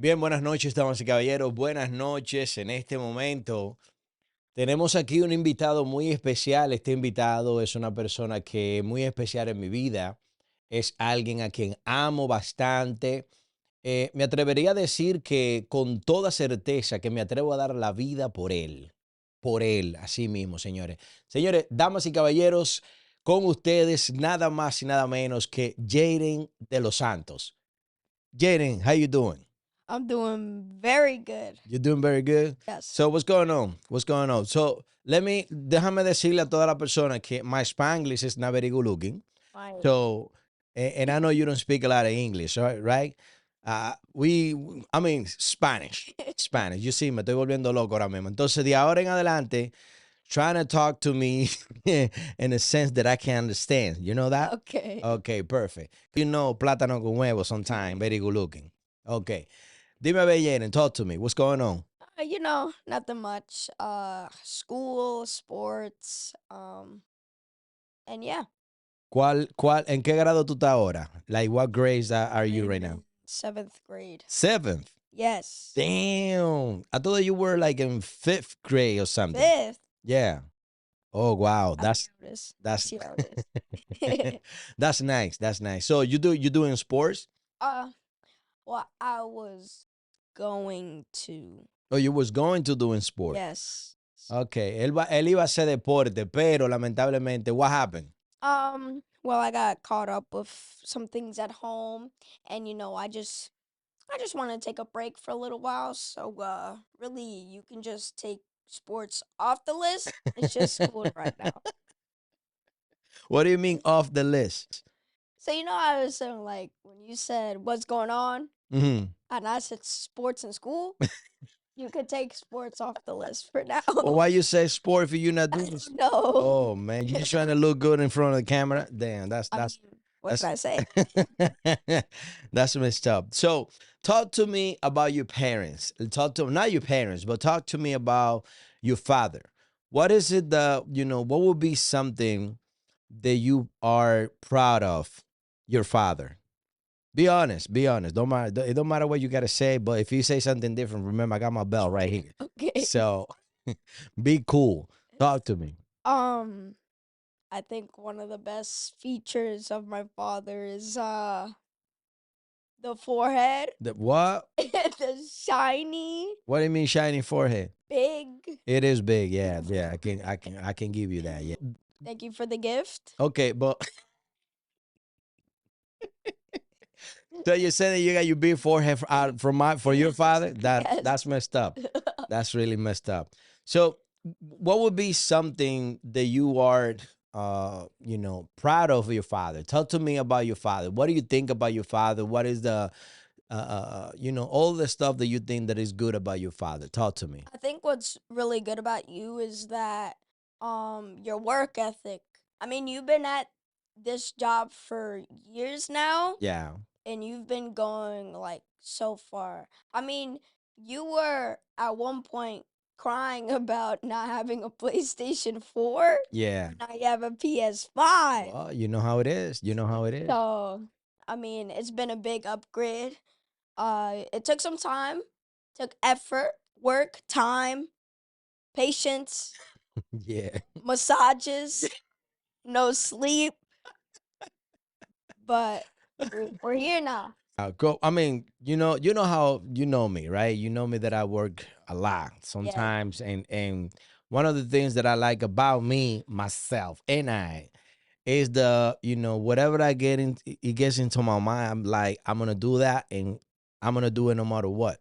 Bien, buenas noches, damas y caballeros. Buenas noches. En este momento tenemos aquí un invitado muy especial. Este invitado es una persona que es muy especial en mi vida. Es alguien a quien amo bastante. Me atrevería a decir que con toda certeza que me atrevo a dar la vida por él. Por él, así mismo, señores. Señores, damas y caballeros, con ustedes nada más y nada menos que Jaden de los Santos. Jaden, how you doing? I'm doing very good. You're doing very good. Yes. So what's going on? What's going on? So déjame decirle a toda la persona que my Spanglish is not very good looking. My So, and I know you don't speak a lot of English, right? I mean, Spanish, Spanish. You see, me estoy volviendo loco ahora mismo. Entonces, de ahora en adelante, trying to talk to me in a sense that I can understand. You know that? okay. Okay, perfect. You know, plátano con huevo sometime, very good looking. Okay. Dime, Jaden, talk to me. What's going on? Nothing much. School, sports, and yeah. En qué grado tú estás ahora? Like, what grades are you I'm right now? in seventh grade. Seventh. Yes. Damn. I thought you were like in fifth grade or something. Fifth. Yeah. Oh wow. I see how it is. I That's see how it is. that's nice. That's nice. So you doing sports? uh, well, I was going to. Oh, you was going to doing sport. Yes. Okay. Él iba a hacer deporte, pero lamentablemente, what happened? Well, I got caught up with some things at home, and I just want to take a break for a little while. So, really, you can just take sports off the list. It's just school right now. What do you mean off the list? So, I was saying, like, when you said what's going on, Hmm. and I said sports in school, you could take sports off the list for now. Well, why you say sport if you're not I doing? don't know. Oh man, you just trying to look good in front of the camera. Damn, I mean, what that's can I say? that's messed up. So talk to me about your parents. Talk to not your parents, but talk to me about your father. What is it that what would be something that you are proud of your father? Be honest, be honest. Don't matter. It don't matter what you gotta say, but if you say something different, remember I got my bell right here. Okay. So be cool. Talk to me. Um, I think one of the best features of my father is the forehead. The what? The shiny, What do you mean shiny forehead? big. It is big, yeah, yeah. I can give you that, yeah. Thank you for the gift. Okay, but so you said that you got your big forehead for your father? Yes. That's messed up. That's really messed up. So what would be something that you are proud of your father? Talk to me about your father. What do you think about your father? What is the all the stuff that you think that is good about your father? Talk to me. I think what's really good about you is that your work ethic. I mean, you've been at this job for years now Yeah. and you've been going like so far. I mean, you were at one point crying about not having a PlayStation 4. Yeah. Now you have a PS5. Well, you know how it is. You know how it is. So, I mean, it's been a big upgrade. It took some time, took effort, work, time, patience, Yeah. massages, no sleep, but we're here now. Go. I mean, you know how you know me, right? You know me that I work a lot Yeah. sometimes, and one of the things that I like about me, myself, and I is whatever I get in, it gets into my mind. I'm like, I'm gonna do that, and I'm gonna do it no matter what.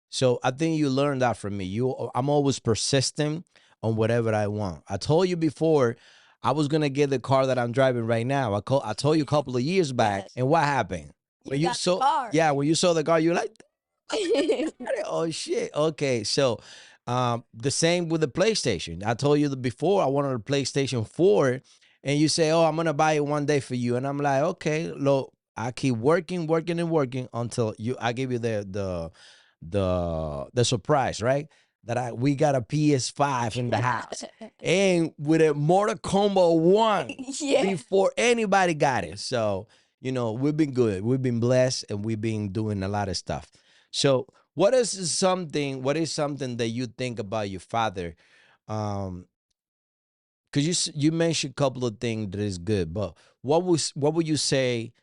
So I think you learned that from me. I'm always persistent on whatever I want. I told you before. I was gonna get the car that I'm driving right now. I told you a couple of years back, Yes. and what happened? You got the car. Yeah, when you saw the car, you're like, oh shit. Okay, so the same with the PlayStation. I told you that before I wanted a PlayStation 4, and you say, "Oh, I'm gonna buy it one day for you," and I'm like, "Okay, look." I keep working, working, and working until I give you the surprise, right? That we got a PS5 in the house, and with a Mortal Kombat 1 Yeah. before anybody got it. So we've been good. We've been blessed, and we've been doing a lot of stuff. So what is something that you think about your father? Um, because you mentioned a couple of things that is good, but what would you say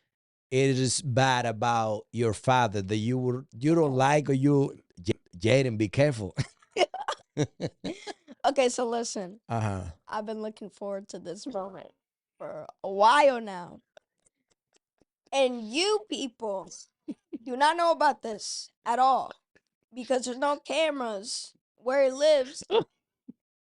it is bad about your father that you don't like, or Jaden, be careful. Okay, so listen. Uh-huh. I've been looking forward to this moment for a while now. And you people do not know about this at all because there's no cameras where he lives.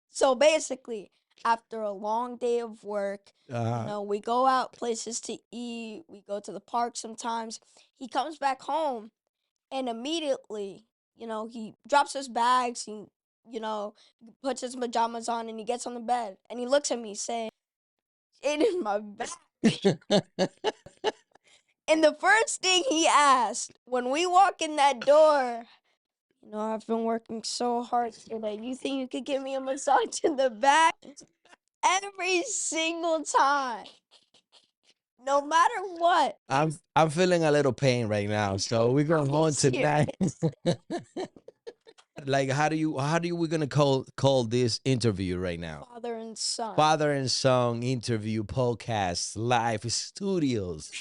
So basically, after a long day of work, Uh-huh. we go out places to eat, we go to the park sometimes. He comes back home and immediately, he drops his bags, you know, puts his pajamas on and he gets on the bed and he looks at me saying, "It is my bag." And the first thing he asked when we walk in that door, I've been working so hard today. You think you could give me a massage in the back? Every single time, no matter what. I'm feeling a little pain right now, so we're going Are you on serious? tonight. Like, how do you we're gonna call this interview right now? Father and son. Father and son interview podcast live studios.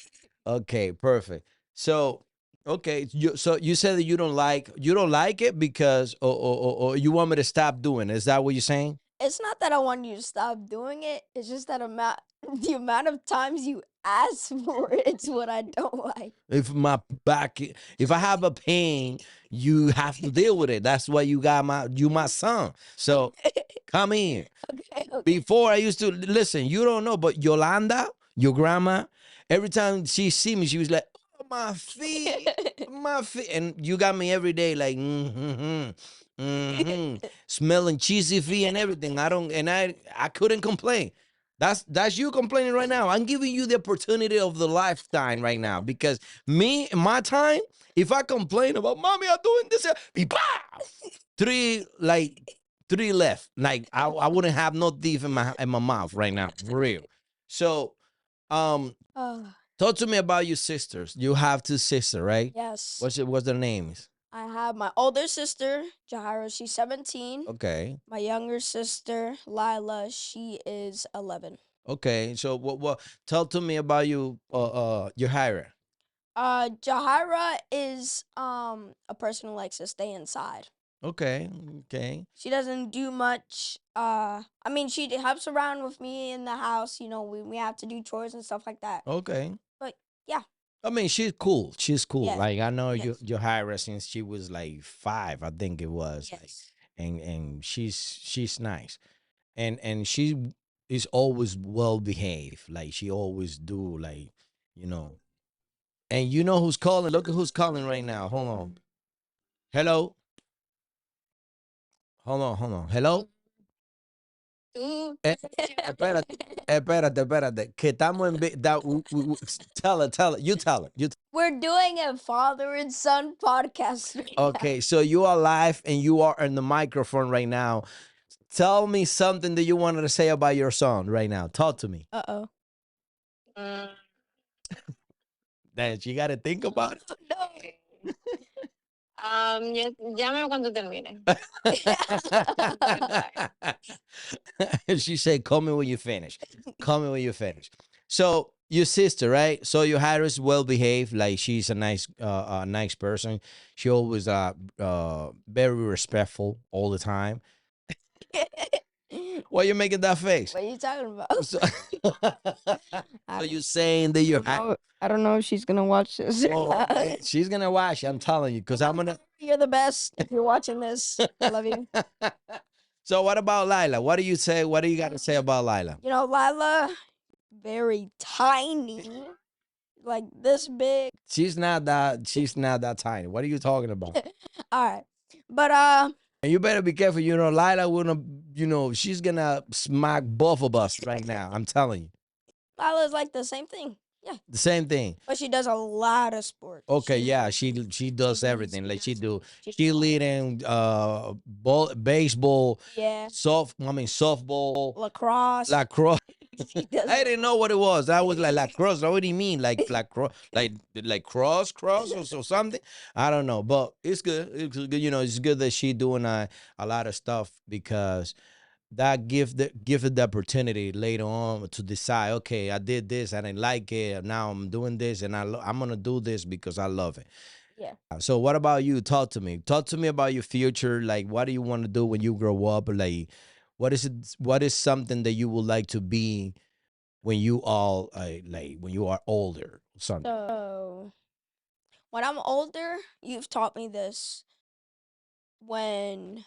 Okay, perfect. So, okay, you said that you don't like it because, or you want me to stop doing it. Is that what you're saying? It's not that I want you to stop doing it. It's just that the amount of times you ask for it's what I don't like. If I have a pain, you have to deal with it. That's why you my son. So come in. Okay, okay. Before I used to listen, you don't know, but Yolanda, your grandma, every time she see me, she was like, "Oh, my feet," and you got me every day like, smelling cheesy feet and everything. I couldn't complain. That's you complaining right now. I'm giving you the opportunity of the lifetime right now because me, my time, if I complain about mommy, I'm doing this, be three like three left. Like I wouldn't have no teeth in my mouth right now, for real. So, um, uh, talk to me about your sisters. You have two sisters, right? yes. What's their names? I have my older sister, Jahira, she's 17. Okay. My younger sister, Lila, she is 11. Okay. So what talk to me about your hire. Jahira is a person who likes to stay inside. Okay. Okay. She doesn't do much. I mean, she helps around with me in the house. We have to do chores and stuff like that. Okay. But yeah, I mean, she's cool. She's cool. yes, Like I know you yes, you hired her since she was like 5, I think it was. Like, yes. and she's nice. And she is always well behaved. Like she always do, like, you know. And you know who's calling? Look at who's calling right now. Hold on. Hello. Hold on. Hello. Eh, espérate, espérate. Que estamos tell her. You tell her. We're doing a father and son podcast right now. Okay, so you are live and you are on the microphone right now. Tell me something that you wanted to say about your son right now. Talk to me. Uh-oh. That you got to think about No. Llámame cuando termine. it. She said, "Call me when you finish. Call me when you finish." So your sister, right? So your Harris well behaved, like she's a nice person. She always very respectful all the time. Why you making that face? What are you talking about? So, I so you saying that you're I don't know if she's gonna watch this. she's gonna watch. I'm telling you, because I'm gonna. You're the best if you're watching this. I love you. So what about Lila? What do you say? What do you got to say about Lila? Lila, very tiny, like this big. She's not that. She's not that tiny. What are you talking about? All right, but And you better be careful. Lila wanna. She's gonna smack both of us right now. I'm telling you, Lila's like the same thing. Yeah, the same thing. but she does a lot of sports. Okay, She's yeah, she does does everything. Like she do She's cheerleading, baseball, yeah, softball, lacrosse. lacrosse. He I doesn't didn't know like what it was. I was like cross. What do you mean? Like cross or something? I don't know, but it's good. It's good. It's good that she doing a lot of stuff because that give it the opportunity later on to decide. Okay, I did this. I didn't like it. Now I'm doing this, and I'm gonna do this because I love it. Yeah. So what about you? Talk to me. Talk to me about your future. Like, what do you want to do when you grow up? Like, what is it? What is something that you would like to be when you all like when you are older? Something. So when I'm older, you've taught me this when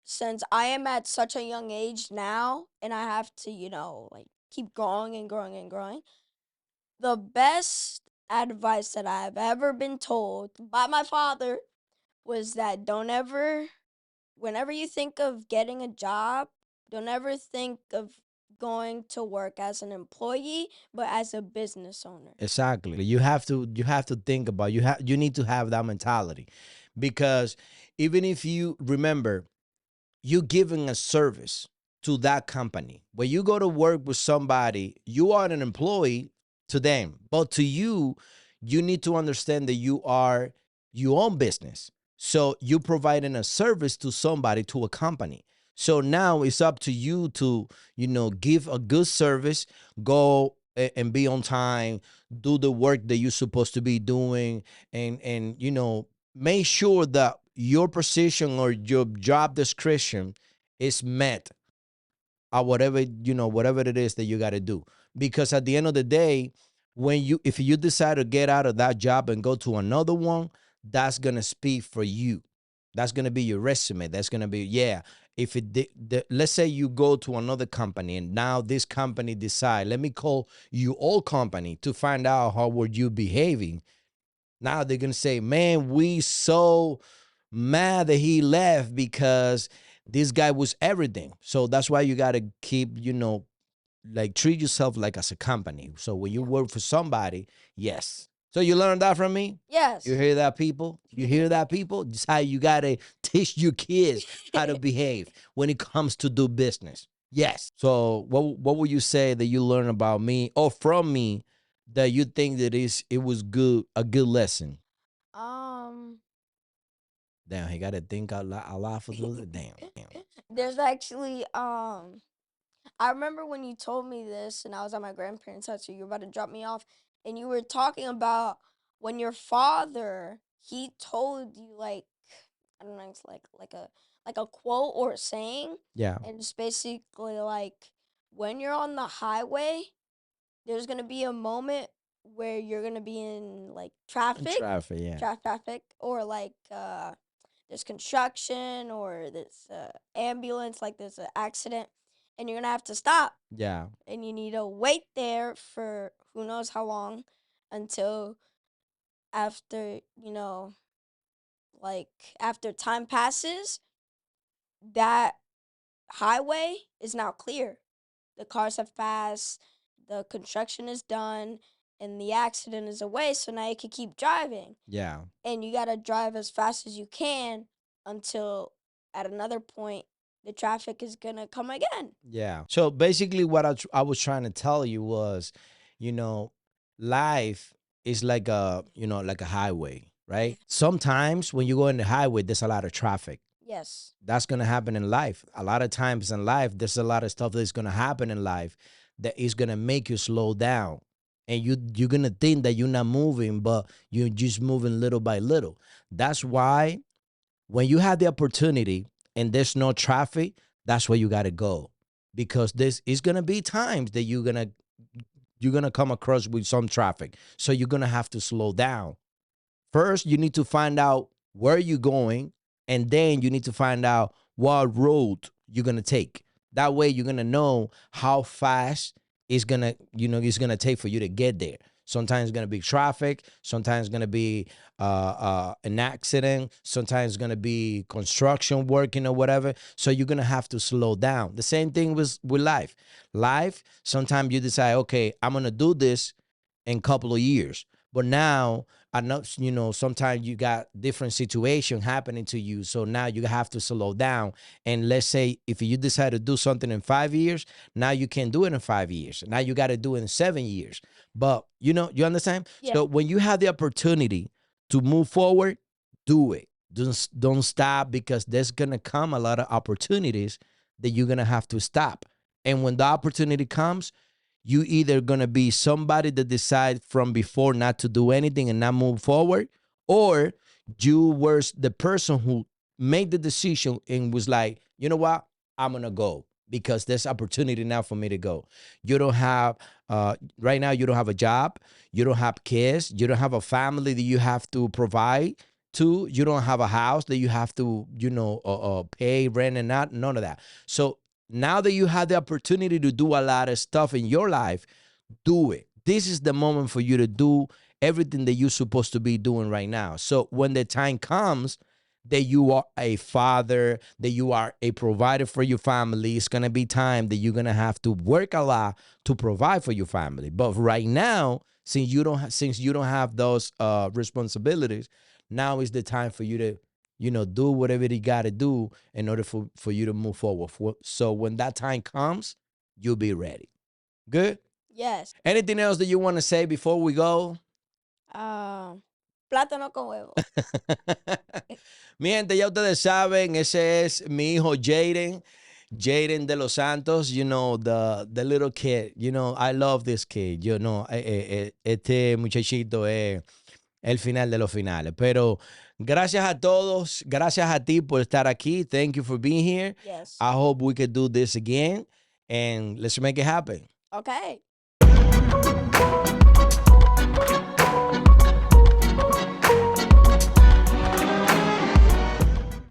since I am at such a young age now and I have to, like keep growing and growing and growing. The best advice that I've ever been told by my father was that don't ever whenever you think of getting a job, don't ever think of going to work as an employee, but as a business owner. Exactly. You have to think about you need to have that mentality because even if you remember you giving a service to that company. When you go to work with somebody, you are an employee to them, but to you, you need to understand that you are your own business. So you providing a service to somebody, to a company. So now it's up to you to, give a good service, go and be on time, do the work that you're supposed to be doing, and make sure that your position or your job description is met at whatever it is that you got to do, because at the end of the day, if you decide to get out of that job and go to another one, that's going to speak for you. That's going to be your resume. That's going to be, yeah, if let's say you go to another company and now this company decide, let me call you old company to find out how were you behaving. Now they're gonna say, "Man, we so mad that he left because this guy was everything." So that's why you gotta keep, like treat yourself like as a company. So when you Yeah. work for somebody, yes. So you learned that from me. You Yes. hear that, people? You hear that, people? Just how you gotta teach your kids how to behave when it comes to do business. Yes. So what would you say that you learn about me or from me that you think that it was a good lesson? um Damn, he got to think a lot for the damn. there's actually I remember when you told me this and I was at my grandparents' house, so you were about to drop me off, and you were talking about when your father he told you like I don't know, it's like a quote or a saying, Yeah, and it's basically like when you're on the highway, there's gonna be a moment where you're gonna be in like traffic. Yeah, traffic, or like there's construction or there's ambulance, like there's an accident, and you're gonna have to stop, yeah, and you need to wait there for who knows how long until after like after time passes, that highway is now clear. The cars have passed, the construction is done, and the accident is away, so now you can keep driving. yeah, And you gotta drive as fast as you can until at another point the traffic is gonna come again. yeah. So basically, what I was trying to tell you was, you know, life is like like a highway, right? Sometimes when you go in the highway, there's a lot of traffic. Yes. That's gonna happen in life. A lot of times in life, there's a lot of stuff that's gonna happen in life that is gonna make you slow down. And you're gonna think that you're not moving, but you're just moving little by little. That's why when you have the opportunity and there's no traffic, that's where you gotta go. Because this is gonna be times that you're gonna come across with some traffic. So you're gonna have to slow down. First, you need to find out where you're going, and then you need to find out what road you're gonna take. That way, you're gonna know how fast it's gonna take for you to get there. Sometimes it's gonna be traffic. Sometimes it's gonna be an accident. Sometimes it's gonna be construction working or whatever. So you're gonna have to slow down. The same thing with life. Life. Sometimes you decide, okay, I'm gonna do this in a couple of years. But now I know, sometimes you got different situation happening to you. So now you have to slow down. And let's say if you decide to do something in 5 years, now you can do it in 5 years. Now you got to do it in 7 years. But you understand? Yeah. So when you have the opportunity to move forward, do it. Don't stop, because there's gonna come a lot of opportunities that you're gonna have to stop. And when the opportunity comes, you either gonna be somebody that decide from before not to do anything and not move forward, or you were the person who made the decision and was like, you know what, I'm gonna go because there's opportunity now for me to go. You don't have right now. You don't have a job. You don't have kids. You don't have a family that you have to provide to. You don't have a house that you have to pay rent and not none of that. So now that you have the opportunity to do a lot of stuff in your life, do it. This is the moment for you to do everything that you're supposed to be doing right now. So when the time comes that you are a father, that you are a provider for your family, it's going to be time that you're going to have to work a lot to provide for your family. But right now, since you don't have those responsibilities, now is the time for you to do whatever you got to do in order for you to move forward. So when that time comes, you'll be ready. Good? Yes. Anything else that you want to say before we go? Plátano con huevo. Mi gente, ya ustedes saben, ese es mi hijo Jaden. Jaden de los Santos, the little kid, I love this kid, este muchachito es el final de los finales. Pero gracias a todos, gracias a ti por estar aquí. Thank you for being here. Yes. I hope we could do this again, and let's make it happen. Okay.